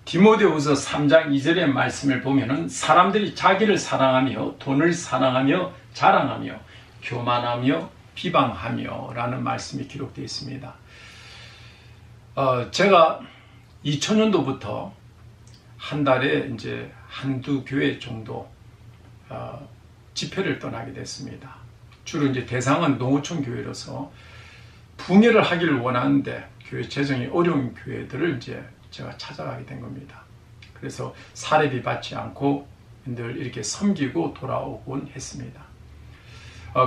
디모데후서 3장 2절의 말씀을 보면은 사람들이 자기를 사랑하며 돈을 사랑하며 자랑하며 교만하며 비방하며 라는 말씀이 기록되어 있습니다. 제가 2000년도부터 한 달에 이제 한두 교회 정도 집회를 떠나게 됐습니다. 주로 이제 대상은 농어촌 교회로서 붕괴를 하기를 원하는데 교회 재정이 어려운 교회들을 이제 제가 찾아가게 된 겁니다. 그래서 사례비 받지 않고 늘 이렇게 섬기고 돌아오곤 했습니다.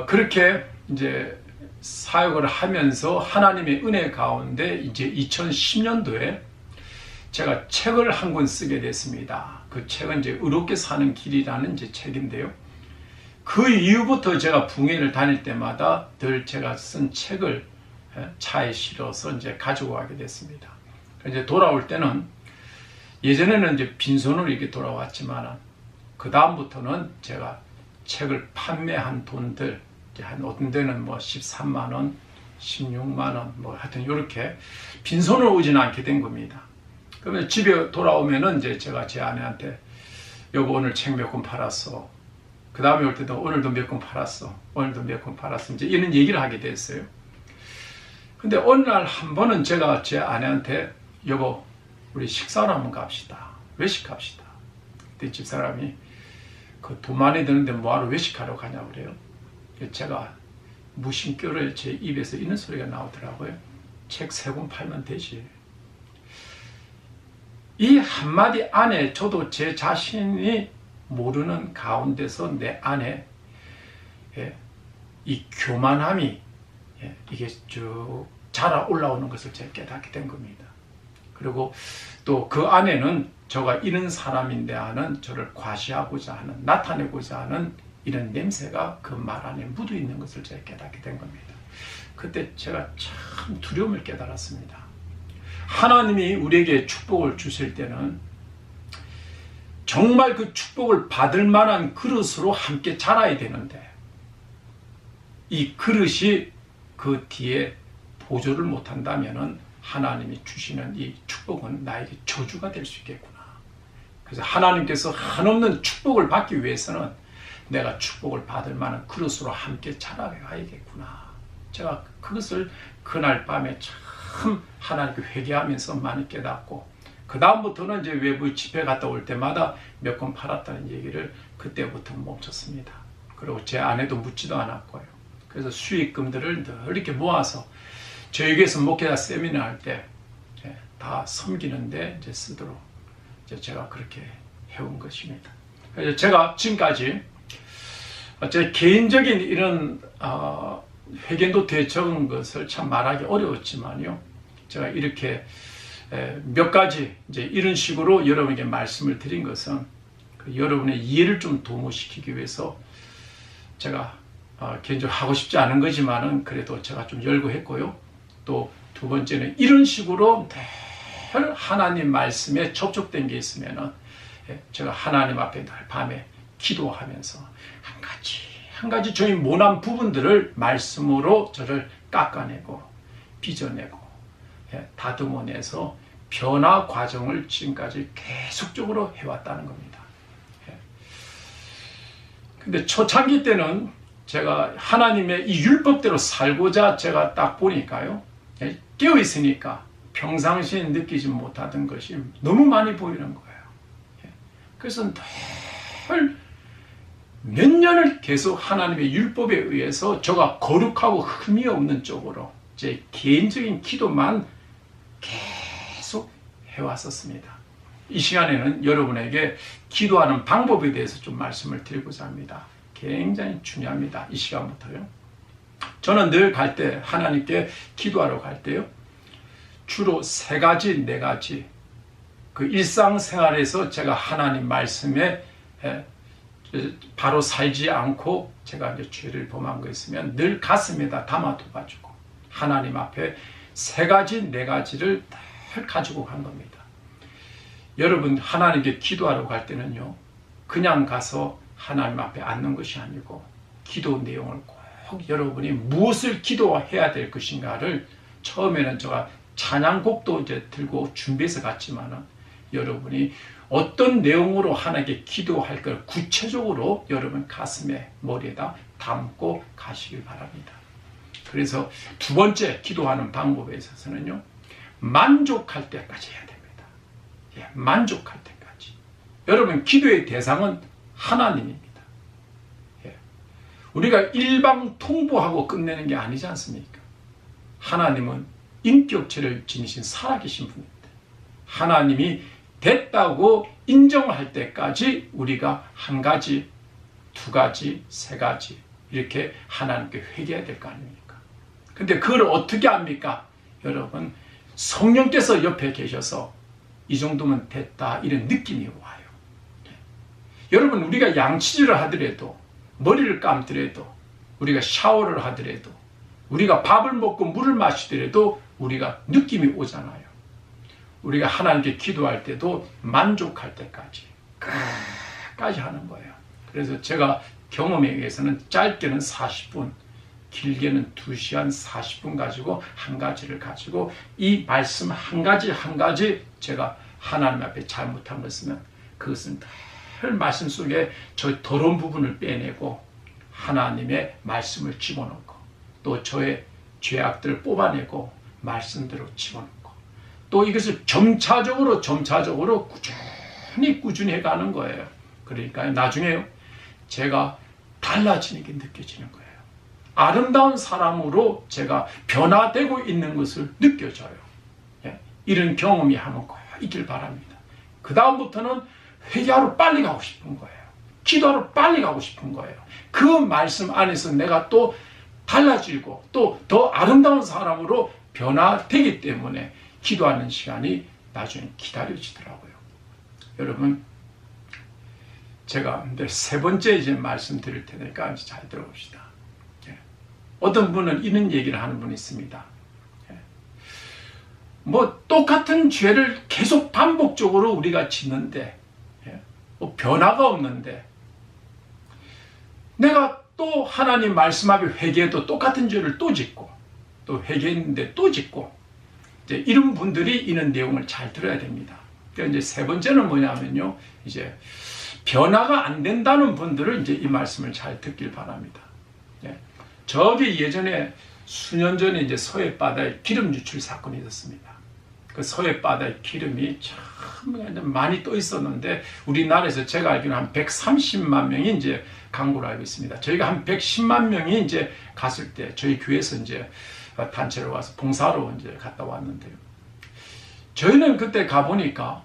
그렇게 이제 사역을 하면서 하나님의 은혜 가운데 이제 2010년도에 제가 책을 한 권 쓰게 됐습니다. 그 책은 이제 의롭게 사는 길이라는 이제 책인데요. 그 이후부터 제가 붕괴를 다닐 때마다 늘 제가 쓴 책을 차에 실어서 이제 가지고 가게 됐습니다. 이제 돌아올 때는 예전에는 이제 빈손으로 이렇게 돌아왔지만 그 다음부터는 제가 책을 판매한 돈들 한 어떤 데는 뭐 13만 원, 16만 원, 뭐 하여튼 이렇게 빈손으로 오지는 않게 된 겁니다. 그러면 집에 돌아오면은 이제 제가 제 아내한테 여보 오늘 책 몇 권 팔았어. 그 다음에 올 때도 오늘도 몇 권 팔았어. 오늘도 몇 권 팔았어. 이제 이런 얘기를 하게 됐어요. 근데 어느 날 한 번은 제가 제 아내한테 여보 우리 식사를 한번 갑시다. 외식합시다. 그때 집사람이 그 돈 많이 드는데 뭐하러 외식하러 가냐고 그래요. 제가 무심결에 제 입에서 이런 소리가 나오더라고요. 책 3권 팔면 되지. 이 한마디 안에 저도 제 자신이 모르는 가운데서 내 안에 이 교만함이 이게 쭉 자라 올라오는 것을 제가 깨닫게 된 겁니다. 그리고 또 그 안에는 저가 이런 사람인데 하는 저를 과시하고자 하는 나타내고자 하는 이런 냄새가 그 말 안에 묻어 있는 것을 제가 깨닫게 된 겁니다. 그때 제가 참 두려움을 깨달았습니다. 하나님이 우리에게 축복을 주실 때는 정말 그 축복을 받을 만한 그릇으로 함께 자라야 되는데 이 그릇이 그 뒤에 보조를 못한다면 하나님이 주시는 이 축복은 나에게 저주가 될 수 있겠구나. 그래서 하나님께서 한없는 축복을 받기 위해서는 내가 축복을 받을 만한 그릇으로 함께 자라가야겠구나. 제가 그것을 그날 밤에 참 하나님께 회개하면서 많이 깨닫고 그 다음부터는 이제 외부 집회 갔다 올 때마다 몇 권 팔았다는 얘기를 그때부터 멈췄습니다. 그리고 제 아내도 묻지도 않았고요. 그래서 수익금들을 늘 이렇게 모아서 저에게서 목회자 세미나 할 때 다 섬기는데 이제 쓰도록 이제 제가 그렇게 해온 것입니다. 그래서 제가 지금까지 제 개인적인 이런 회개노트에 적은 것을 참 말하기 어려웠지만요. 제가 이렇게 몇 가지 이제 이런 식으로 여러분에게 말씀을 드린 것은 그 여러분의 이해를 좀 도모시키기 위해서 제가 개인적으로 하고 싶지 않은 거지만은 그래도 제가 좀 열고 했고요. 또 두 번째는 이런 식으로 늘 하나님 말씀에 접촉된 게 있으면은 제가 하나님 앞에 늘 밤에 기도하면서 한 가지 저희 모난 부분들을 말씀으로 저를 깎아내고 빚어내고 다듬어내서 변화 과정을 지금까지 계속적으로 해왔다는 겁니다. 근데 초창기 때는 제가 하나님의 이 율법대로 살고자 제가 딱 보니까요. 깨어있으니까 평상시에 느끼지 못하던 것이 너무 많이 보이는 거예요. 그래서 늘 몇 년을 계속 하나님의 율법에 의해서 저가 거룩하고 흠이 없는 쪽으로 제 개인적인 기도만 계속 해왔었습니다. 이 시간에는 여러분에게 기도하는 방법에 대해서 좀 말씀을 드리고자 합니다. 굉장히 중요합니다. 이 시간부터요. 저는 늘 갈 때 하나님께 기도하러 갈 때요. 주로 3가지, 4가지 그 일상생활에서 제가 하나님 말씀에 바로 살지 않고 제가 이제 죄를 범한 거 있으면 늘 가슴에다 담아둬가지고 하나님 앞에 3가지, 4가지를 늘 가지고 간 겁니다. 여러분 하나님께 기도하러 갈 때는요. 그냥 가서 하나님 앞에 앉는 것이 아니고 기도 내용을 꼭 여러분이 무엇을 기도해야 될 것인가를 처음에는 제가 찬양곡도 이제 들고 준비해서 갔지만은 여러분이 어떤 내용으로 하나님께 기도할 걸 구체적으로 여러분 가슴에 머리에다 담고 가시길 바랍니다. 그래서 두 번째 기도하는 방법에 있어서는요, 만족할 때까지 해야 됩니다. 예, 만족할 때까지. 여러분 기도의 대상은 하나님입니다. 예, 우리가 일방통보하고 끝내는 게 아니지 않습니까? 하나님은 인격체를 지니신 살아계신 분입니다. 하나님이 됐다고 인정할 때까지 우리가 한 가지, 두 가지, 세 가지 이렇게 하나님께 회개해야 될 거 아닙니까? 근데 그걸 어떻게 합니까? 여러분 성령께서 옆에 계셔서 이 정도면 됐다 이런 느낌이 와요. 여러분 우리가 양치질을 하더라도, 머리를 감더라도, 우리가 샤워를 하더라도, 우리가 밥을 먹고 물을 마시더라도 우리가 느낌이 오잖아요. 우리가 하나님께 기도할 때도 만족할 때까지 끝까지 하는 거예요. 그래서 제가 경험에 의해서는 짧게는 40분, 길게는 2시간 40분 가지고 한 가지를 가지고 이 말씀 한 가지 한 가지 제가 하나님 앞에 잘못한 것은 그것은 늘 말씀 속에 저 더러운 부분을 빼내고 하나님의 말씀을 집어넣고 또 저의 죄악들을 뽑아내고 말씀대로 집어넣고 또 이것을 점차적으로 꾸준히 해가는 거예요. 그러니까 나중에 제가 달라지는 게 느껴지는 거예요. 아름다운 사람으로 제가 변화되고 있는 것을 느껴져요. 예? 이런 경험이 한번 꼭 있길 바랍니다. 그 다음부터는 회개하러 빨리 가고 싶은 거예요. 기도하러 빨리 가고 싶은 거예요. 그 말씀 안에서 내가 또 달라지고 또 더 아름다운 사람으로 변화되기 때문에 기도하는 시간이 나중에 기다려지더라고요. 여러분, 제가 세 번째 이제 말씀드릴 테니까 이제 잘 들어봅시다. 예. 어떤 분은 이런 얘기를 하는 분이 있습니다. 예. 뭐 똑같은 죄를 계속 반복적으로 우리가 짓는데, 예. 뭐 변화가 없는데, 내가 또 하나님 말씀 앞에 회개해도 똑같은 죄를 또 짓고, 또 회개했는데 또 짓고, 이제 이런 분들이 이런 내용을 잘 들어야 됩니다. 그러니까 이제 세 번째는 뭐냐면요, 이제 변화가 안 된다는 분들은 이제 이 말씀을 잘 듣길 바랍니다. 예. 저기 예전에 수년 전에 이제 서해 바다에 기름 유출 사건이 있었습니다. 그 서해 바다에 기름이 참 많이 떠 있었는데 우리나라에서 제가 알기로는 한 130만 명이 이제 강구를 알고 있습니다. 저희가 한 110만 명이 이제 갔을 때 저희 교회에서 이제 단체로 와서 봉사로 이제 갔다 왔는데요. 저희는 그때 가보니까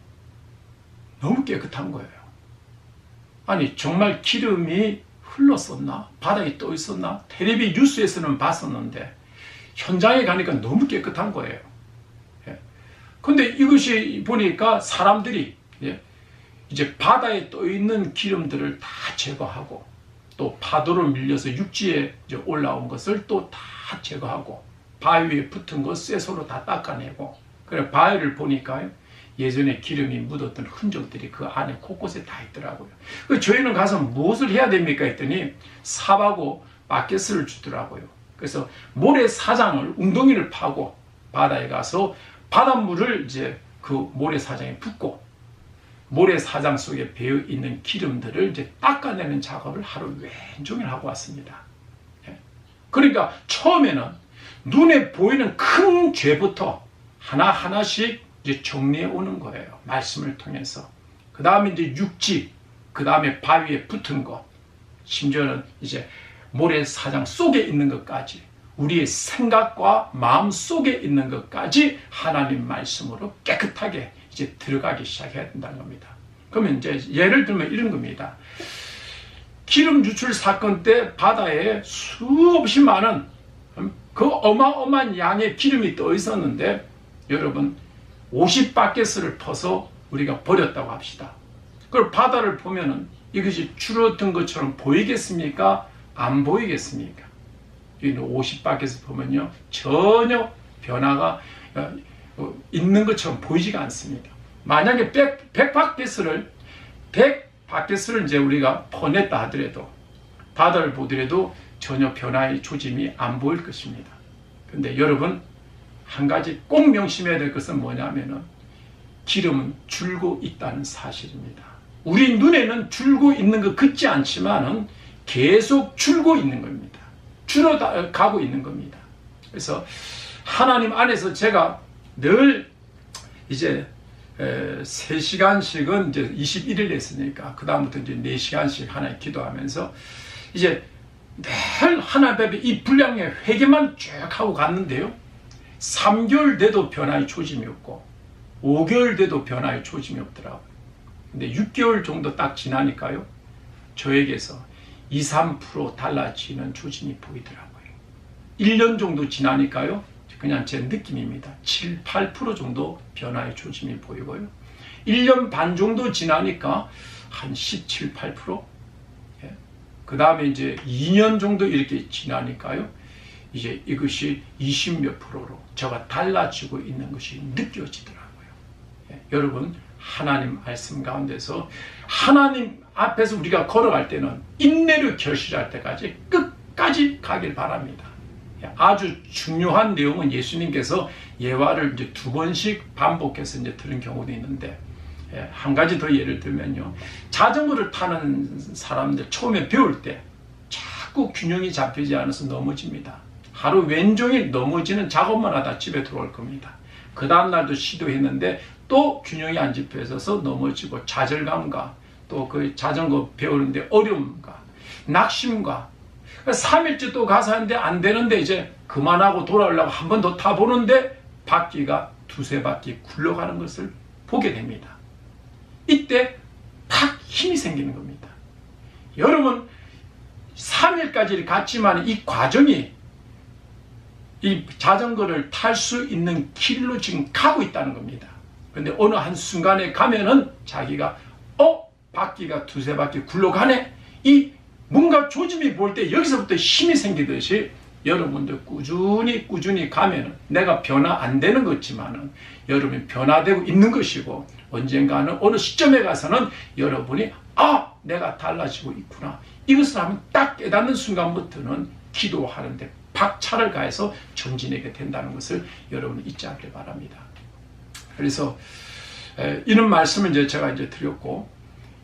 너무 깨끗한 거예요. 아니 정말 기름이 흘렀었나? 바닥에 떠 있었나? 텔레비 뉴스에서는 봤었는데 현장에 가니까 너무 깨끗한 거예요. 근데 이것이 보니까 사람들이 이제 바다에 떠 있는 기름들을 다 제거하고 또 파도로 밀려서 육지에 이제 올라온 것을 또 다 제거하고 바위 위에 붙은 것 쇠소로 다 닦아내고 그래 바위를 보니까 예전에 기름이 묻었던 흔적들이 그 안에 곳곳에 다 있더라고요. 저희는 가서 무엇을 해야 됩니까 했더니 삽하고 바켓을 주더라고요. 그래서 모래사장을 웅덩이를 파고 바다에 가서 바닷물을 이제 그 모래사장에 붓고 모래사장 속에 배어 있는 기름들을 이제 닦아내는 작업을 하루 왼종일 하고 왔습니다. 그러니까 처음에는 눈에 보이는 큰 죄부터 하나하나씩 이제 정리해 오는 거예요. 말씀을 통해서. 그 다음에 이제 육지, 그 다음에 바위에 붙은 것, 심지어는 이제 모래사장 속에 있는 것까지, 우리의 생각과 마음 속에 있는 것까지 하나님 말씀으로 깨끗하게 이제 들어가기 시작해야 된다는 겁니다. 그러면 이제 예를 들면 이런 겁니다. 기름 유출 사건 때 바다에 수없이 많은 그 어마어마한 양의 기름이 떠 있었는데 여러분 50바켓을 퍼서 우리가 버렸다고 합시다. 그걸 바다를 보면은 이것이 줄어든 것처럼 보이겠습니까? 안 보이겠습니까? 50바켓을 보면요 전혀 변화가 있는 것처럼 보이지가 않습니다. 만약에 100바켓을 이제 우리가 퍼냈다 하더라도 바다를 보더라도 전혀 변화의 조짐이 안 보일 것입니다. 근데 여러분 한 가지 꼭 명심해야 될 것은 뭐냐면은 기름은 줄고 있다는 사실입니다. 우리 눈에는 줄고 있는 것 같지 않지만은 계속 줄고 있는 겁니다. 줄어가고 있는 겁니다. 그래서 하나님 안에서 제가 늘 이제 3시간씩은 이제 21일 했으니까 그 다음부터 이제 4시간씩 하나님 기도하면서 이제 늘 하나님 앞에 이 분량의 회개만 쭉 하고 갔는데요. 3개월 돼도 변화의 초심이 없고 5개월 돼도 변화의 초심이 없더라고요. 근데 6개월 정도 딱 지나니까요. 저에게서 2, 3% 달라지는 조짐이 보이더라고요. 1년 정도 지나니까요. 그냥 제 느낌입니다. 7, 8% 정도 변화의 조짐이 보이고요. 1년 반 정도 지나니까 한 17, 8%? 예. 그 다음에 이제 2년 정도 이렇게 지나니까요. 이제 이것이 20몇 프로로 제가 달라지고 있는 것이 느껴지더라고요. 예. 여러분, 하나님 말씀 가운데서 하나님 앞에서 우리가 걸어갈 때는 인내를 결실할 때까지 끝까지 가길 바랍니다. 아주 중요한 내용은 예수님께서 예화를 이제 2번씩 반복해서 이제 들은 경우도 있는데, 한 가지 더 예를 들면요. 자전거를 타는 사람들 처음에 배울 때 자꾸 균형이 잡히지 않아서 넘어집니다. 하루 왼종일 넘어지는 작업만 하다 집에 들어올 겁니다. 그 다음날도 시도했는데 또 균형이 안 잡혀 있어서 넘어지고 좌절감과 또 그 자전거 배우는데 어려움과 낙심과 3일째 또 가서 하는데 안 되는데 이제 그만하고 돌아오려고 한 번 더 타보는데 바퀴가 2-3바퀴 굴러가는 것을 보게 됩니다. 이때 팍 힘이 생기는 겁니다. 여러분 3일까지 갔지만 이 과정이 이 자전거를 탈 수 있는 길로 지금 가고 있다는 겁니다. 그런데 어느 한순간에 가면은 자기가 바퀴가 2-3바퀴 굴러가네, 이 뭔가 조짐이 보일 때 여기서부터 힘이 생기듯이 여러분들 꾸준히 가면은 내가 변화 안 되는 것지만은 여러분이 변화되고 있는 것이고 언젠가는 어느 시점에 가서는 여러분이 내가 달라지고 있구나, 이것을 한번 딱 깨닫는 순간부터는 기도하는데 박차를 가해서 전진하게 된다는 것을 여러분이 잊지 않길 바랍니다. 그래서 이런 말씀을 이제 제가 이제 드렸고,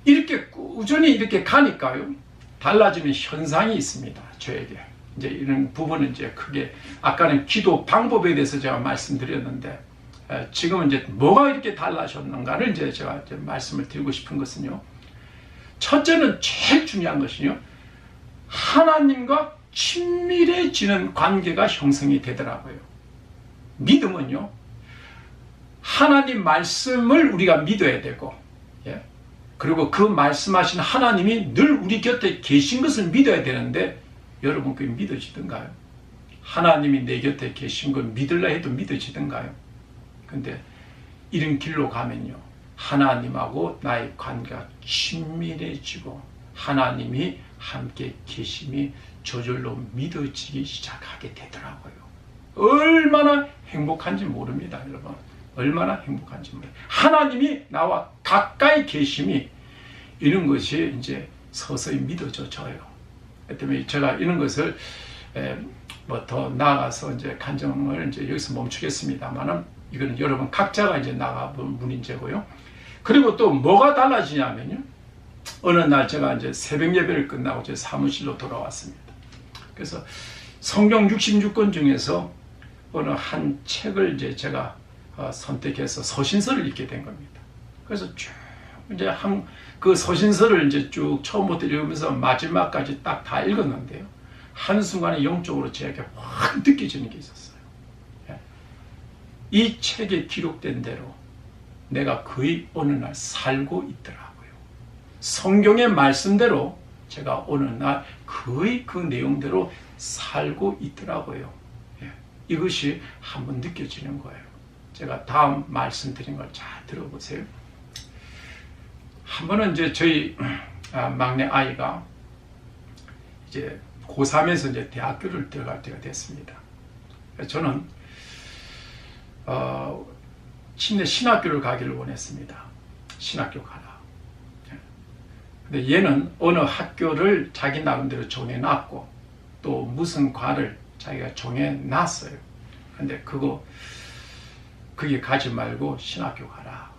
이렇게 꾸준히 이렇게 가니까요, 달라지는 현상이 있습니다. 저에게. 이제 이런 부분은 이제 크게, 아까는 기도 방법에 대해서 제가 말씀드렸는데, 지금은 이제 뭐가 이렇게 달라졌는가를 이제 제가 이제 말씀을 드리고 싶은 것은요. 첫째는 제일 중요한 것은요. 하나님과 친밀해지는 관계가 형성이 되더라고요. 믿음은요. 하나님 말씀을 우리가 믿어야 되고, 그리고 그 말씀하신 하나님이 늘 우리 곁에 계신 것을 믿어야 되는데, 여러분 그게 믿어지던가요? 하나님이 내 곁에 계신 걸 믿으려 해도 믿어지던가요? 근데 이런 길로 가면요, 하나님하고 나의 관계가 친밀해지고 하나님이 함께 계심이 저절로 믿어지기 시작하게 되더라고요. 얼마나 행복한지 모릅니다, 여러분. 얼마나 행복한지 모릅니다. 하나님이 나와 가까이 계심이, 이런 것이 이제 서서히 믿어져요. 그 때문에 제가 이런 것을 뭐 더 나아가서 이제 간증을 이제 여기서 멈추겠습니다만은, 이거는 여러분 각자가 이제 나가본 문제고요. 그리고 또 뭐가 달라지냐면요. 어느 날 제가 이제 새벽 예배를 끝나고 제 사무실로 돌아왔습니다. 그래서 성경 66권 중에서 어느 한 책을 이제 제가 선택해서 서신서를 읽게 된 겁니다. 그래서 쭉 이제 그 서신서를 이제 쭉 처음부터 읽으면서 마지막까지 딱 다 읽었는데요. 한순간에 영적으로 제게 확 느껴지는 게 있었어요. 이 책에 기록된 대로 내가 거의 어느 날 살고 있더라고요. 성경의 말씀대로 제가 어느 날 거의 그 내용대로 살고 있더라고요. 이것이 한번 느껴지는 거예요. 제가 다음 말씀드린 걸 잘 들어보세요. 한 번은 이제 저희 막내 아이가 이제 고3에서 이제 대학교를 들어갈 때가 됐습니다. 저는 신학교를 가기를 원했습니다. 신학교 가라. 근데 얘는 어느 학교를 자기 나름대로 정해놨고 또 무슨 과를 자기가 정해놨어요. 근데 그게 가지 말고 신학교 가라.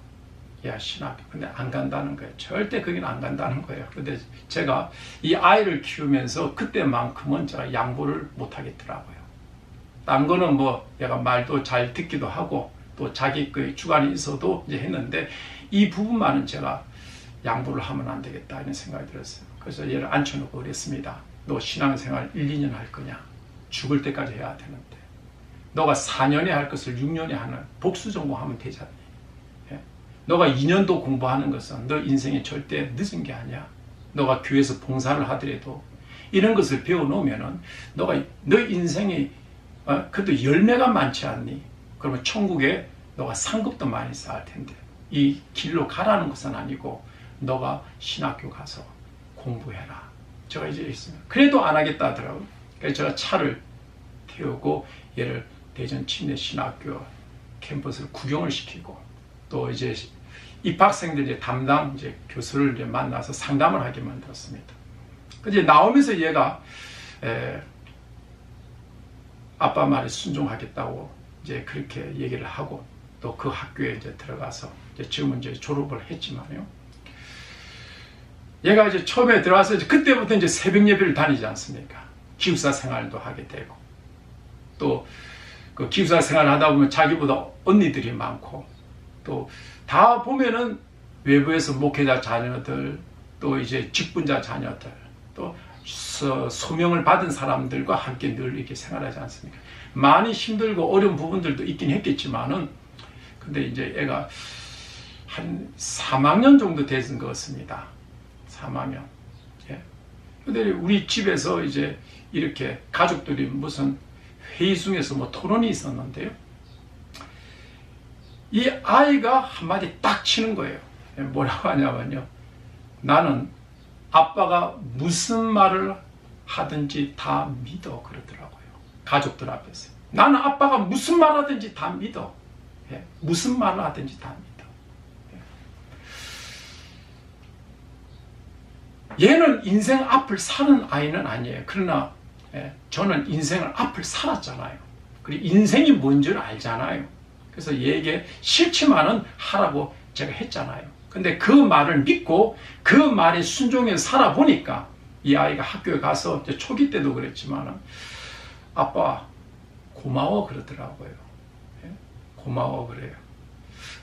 야, 신학교. 근데 안 간다는 거예요. 절대 거기는 안 간다는 거예요. 근데 제가 이 아이를 키우면서 그때만큼은 제가 양보를 못 하겠더라고요. 딴 거는 뭐 얘가 말도 잘 듣기도 하고 또 자기 그 주관이 있어도 이제 했는데 이 부분만은 제가 양보를 하면 안 되겠다 이런 생각이 들었어요. 그래서 얘를 앉혀놓고 그랬습니다. 너 신앙생활 1, 2년 할 거냐? 죽을 때까지 해야 되는데 너가 4년에 할 것을 6년에 하는 복수 전공하면 되잖니. 예? 너가 2년도 공부하는 것은 너 인생에 절대 늦은 게 아니야. 너가 교회에서 봉사를 하더라도 이런 것을 배워놓으면은 너가 너 인생이 그래도 열매가 많지 않니? 그러면 천국에 너가 상급도 많이 쌓을 텐데 이 길로 가라는 것은 아니고 너가 신학교 가서 공부해라. 제가 이제 있으면 그래도 안 하겠다 하더라고요. 그래서 제가 차를 태우고 얘를 대전 침례 신학교 캠퍼스를 구경을 시키고 또 이제 입학생들 이제 담당 이제 교수를 이제 만나서 상담을 하게 만들었습니다. 근데 나오면서 얘가 아빠 말에 순종하겠다고 이제 그렇게 얘기를 하고 또 그 학교에 이제 들어가서 이제 지금은 이제 졸업을 했지만요. 얘가 이제 처음에 들어와서 이제 그때부터 이제 새벽 예배를 다니지 않습니까? 기숙사 생활도 하게 되고 또 그 기숙사 생활을 하다 보면 자기보다 언니들이 많고 또 다 보면은 외부에서 목회자 자녀들 또 이제 직분자 자녀들 또 소명을 받은 사람들과 함께 늘 이렇게 생활하지 않습니까? 많이 힘들고 어려운 부분들도 있긴 했겠지만은 근데 이제 애가 한 3학년 정도 되는 것 같습니다. 3학년. 예. 근데 우리 집에서 이제 이렇게 가족들이 무슨 회의 중에서 뭐 토론이 있었는데요. 이 아이가 한마디 딱 치는 거예요. 뭐라고 하냐면요. 나는 아빠가 무슨 말을 하든지 다 믿어 그러더라고요. 가족들 앞에서. 나는 아빠가 무슨 말 하든지 다 믿어. 예, 무슨 말을 하든지 다 믿어. 얘는 인생 앞을 사는 아이는 아니에요. 그러나 저는 인생을 앞을 살았잖아요. 그리고 인생이 뭔 줄 알잖아요. 그래서 얘에게 싫지만은 하라고 제가 했잖아요. 근데 그 말을 믿고 그 말에 순종해서 살아보니까 이 아이가 학교에 가서 이제 초기 때도 그랬지만은 아빠 고마워 그러더라고요. 예? 고마워 그래요.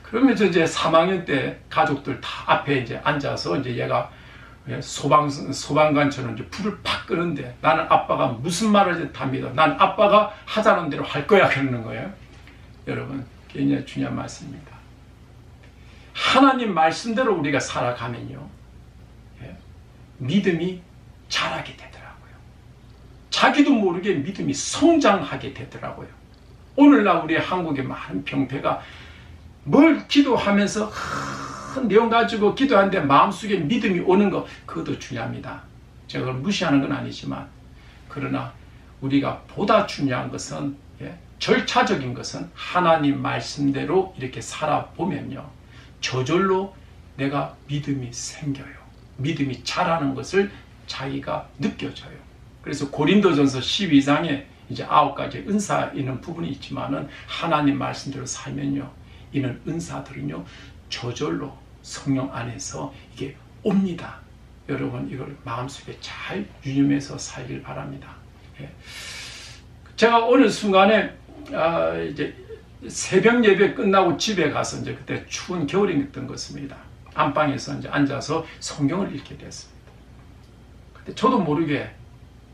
그러면서 이제 3학년 때 가족들 다 앞에 이제 앉아서 이제 얘가 소방관처럼 이제 불을 팍 끄는데 나는 아빠가 무슨 말을 다 믿어. 난 아빠가 하자는 대로 할 거야 그러는 거예요. 여러분, 굉장히 중요한 말씀입니다. 하나님 말씀대로 우리가 살아가면요, 믿음이 자라게 되더라고요. 자기도 모르게 믿음이 성장하게 되더라고요. 오늘날 우리 한국의 많은 병폐가 뭘 기도하면서 큰 내용 가지고 기도하는데 마음속에 믿음이 오는 거, 그것도 중요합니다. 제가 그걸 무시하는 건 아니지만, 그러나 우리가 보다 중요한 것은, 절차적인 것은 하나님 말씀대로 이렇게 살아보면요, 저절로 내가 믿음이 생겨요. 믿음이 자라는 것을 자기가 느껴져요. 그래서 고린도전서 12장에 이제 9가지 은사 있는 부분이 있지만은 하나님 말씀대로 살면요, 이는 은사들은요, 저절로 성령 안에서 이게 옵니다. 여러분, 이걸 마음속에 잘 유념해서 살길 바랍니다. 제가 어느 순간에 이제 새벽 예배 끝나고 집에 가서 이제 그때 추운 겨울이었던 것입니다. 안방에서 이제 앉아서 성경을 읽게 됐습니다. 근데 저도 모르게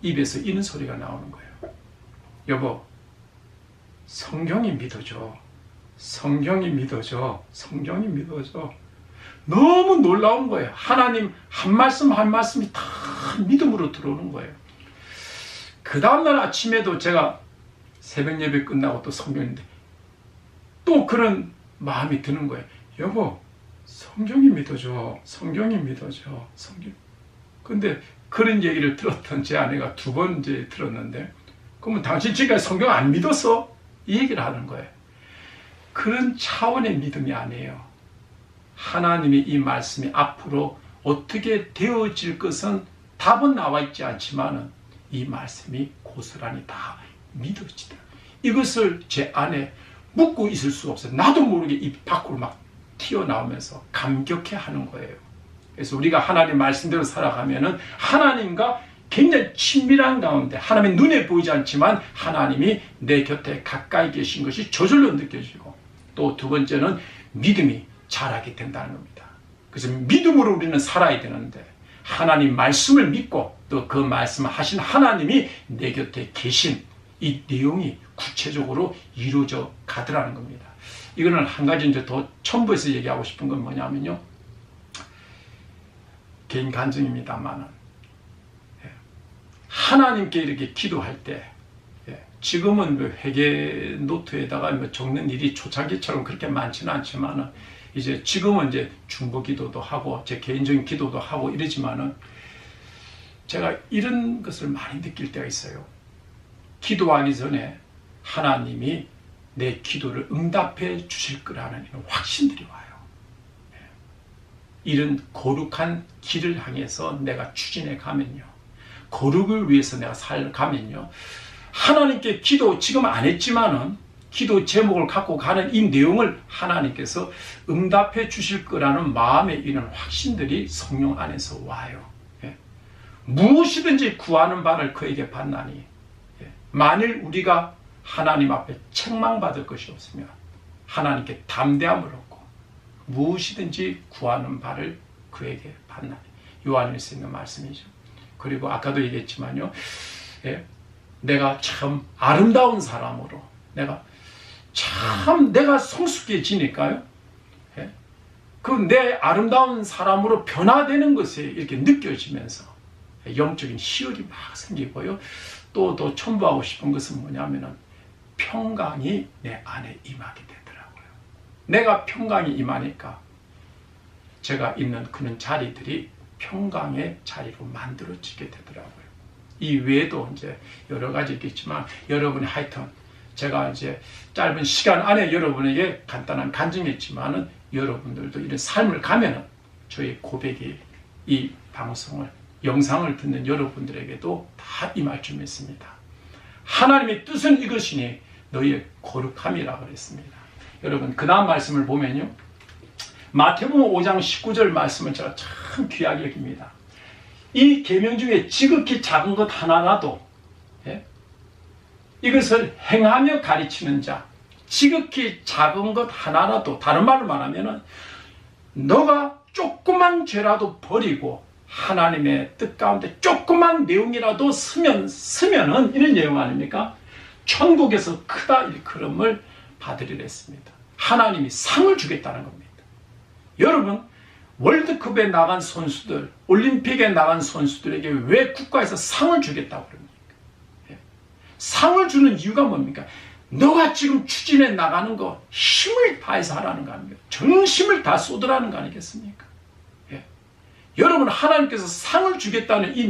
입에서 이런 소리가 나오는 거예요. 여보, 성경이 믿어줘. 성경이 믿어줘. 성경이 믿어줘. 너무 놀라운 거예요. 하나님 한 말씀 한 말씀이 다 믿음으로 들어오는 거예요. 그 다음날 아침에도 제가 새벽 예배 끝나고 또 성경인데 또 그런 마음이 드는 거예요. 여보, 성경이 믿어줘. 성경이 믿어줘. 성경. 근데 그런 얘기를 들었던 제 아내가 2번 이제 들었는데, 그러면 당신 지금까지 성경 안 믿었어? 이 얘기를 하는 거예요. 그런 차원의 믿음이 아니에요. 하나님의 이 말씀이 앞으로 어떻게 되어질 것은 답은 나와 있지 않지만은 이 말씀이 고스란히 다 믿어지다. 이것을 제 안에 묻고 있을 수 없어요. 나도 모르게 입 밖으로 막 튀어나오면서 감격해하는 거예요. 그래서 우리가 하나님 말씀대로 살아가면은 하나님과 굉장히 친밀한 가운데 하나님의 눈에 보이지 않지만 하나님이 내 곁에 가까이 계신 것이 저절로 느껴지고, 또 두 번째는 믿음이 자라게 된다는 겁니다. 그래서 믿음으로 우리는 살아야 되는데 하나님 말씀을 믿고 또 그 말씀을 하신 하나님이 내 곁에 계신 이 내용이 구체적으로 이루어져 가더라는 겁니다. 이거는 한 가지 이제 더 첨부해서 얘기하고 싶은 건 뭐냐면요. 개인 간증입니다만은 하나님께 이렇게 기도할 때, 지금은 회개 노트에다가 적는 일이 초창기처럼 그렇게 많지는 않지만은 이제 지금은 이제 중보 기도도 하고 제 개인적인 기도도 하고 이러지만은 제가 이런 것을 많이 느낄 때가 있어요. 기도하기 전에 하나님이 내 기도를 응답해 주실 거라는 이런 확신들이 와요. 이런 거룩한 길을 향해서 내가 추진해 가면요, 거룩을 위해서 내가 살아가면요, 하나님께 기도 지금 안 했지만은 기도 제목을 갖고 가는 이 내용을 하나님께서 응답해 주실 거라는 마음의 이런 확신들이 성령 안에서 와요. 무엇이든지 구하는 바를 그에게 받나니, 만일 우리가 하나님 앞에 책망받을 것이 없으면 하나님께 담대함을 얻고 무엇이든지 구하는 바를 그에게 받나니. 요한일서에 있는 말씀이죠. 그리고 아까도 얘기했지만요, 내가 참 아름다운 사람으로 내가 성숙해지니까요, 그 내 아름다운 사람으로 변화되는 것이 이렇게 느껴지면서 영적인 희열이 막 생기고요. 또 더 첨부하고 싶은 것은 뭐냐면은 평강이 내 안에 임하게 되더라고요. 내가 평강이 임하니까 제가 있는 그런 자리들이 평강의 자리로 만들어지게 되더라고요. 이 외에도 이제 여러 가지 있겠지만 여러분이 하여튼 제가 이제 짧은 시간 안에 여러분에게 간단한 간증했지만은 여러분들도 이런 삶을 가면은 저희 고백이 이 방송을 영상을 듣는 여러분들에게도 다 임할 줄 믿습니다. 하나님의 뜻은 이것이니 너희의 거룩함이라 그랬습니다. 여러분 그 다음 말씀을 보면요, 마태복음 5장 19절 말씀을 제가 참 귀하게 여깁니다. 이 계명 중에 지극히 작은 것 하나라도 이것을 행하며 가르치는 자, 지극히 작은 것 하나라도, 다른 말로 말하면은 너가 조그만 죄라도 버리고 하나님의 뜻 가운데 조그만 내용이라도 쓰면은 이런 내용 아닙니까? 천국에서 크다 일컬음을 받으리라 했습니다. 하나님이 상을 주겠다는 겁니다. 여러분, 월드컵에 나간 선수들, 올림픽에 나간 선수들에게 왜 국가에서 상을 주겠다고 그럽니까? 상을 주는 이유가 뭡니까? 너가 지금 추진해 나가는 거 힘을 다해서 하라는 거 아닙니까? 전심을 다 쏟으라는 거 아니겠습니까? 여러분, 하나님께서 상을 주겠다는 이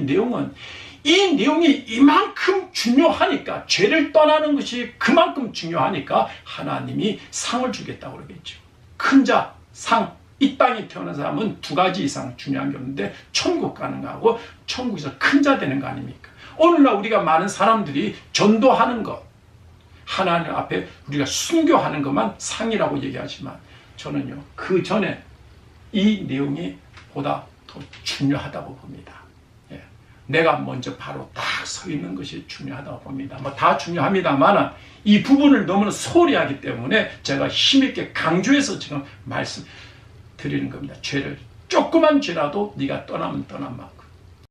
내용이 이만큼 중요하니까, 죄를 떠나는 것이 그만큼 중요하니까 하나님이 상을 주겠다고 그러겠죠. 큰 자, 상. 이 땅에 태어난 사람은 두 가지 이상 중요한 게 없는데 천국 가는 거하고 천국에서 큰 자 되는 거 아닙니까? 오늘날 우리가 많은 사람들이 전도하는 것, 하나님 앞에 우리가 순교하는 것만 상이라고 얘기하지만 저는요, 그 전에 이 내용이 보다 더 중요하다고 봅니다. 내가 먼저 바로 딱 서 있는 것이 중요하다고 봅니다. 뭐 다 중요합니다만 이 부분을 너무나 소홀히 하기 때문에 제가 힘있게 강조해서 지금 말씀 드리는 겁니다. 죄를, 조그만 죄라도 네가 떠나면 떠나마.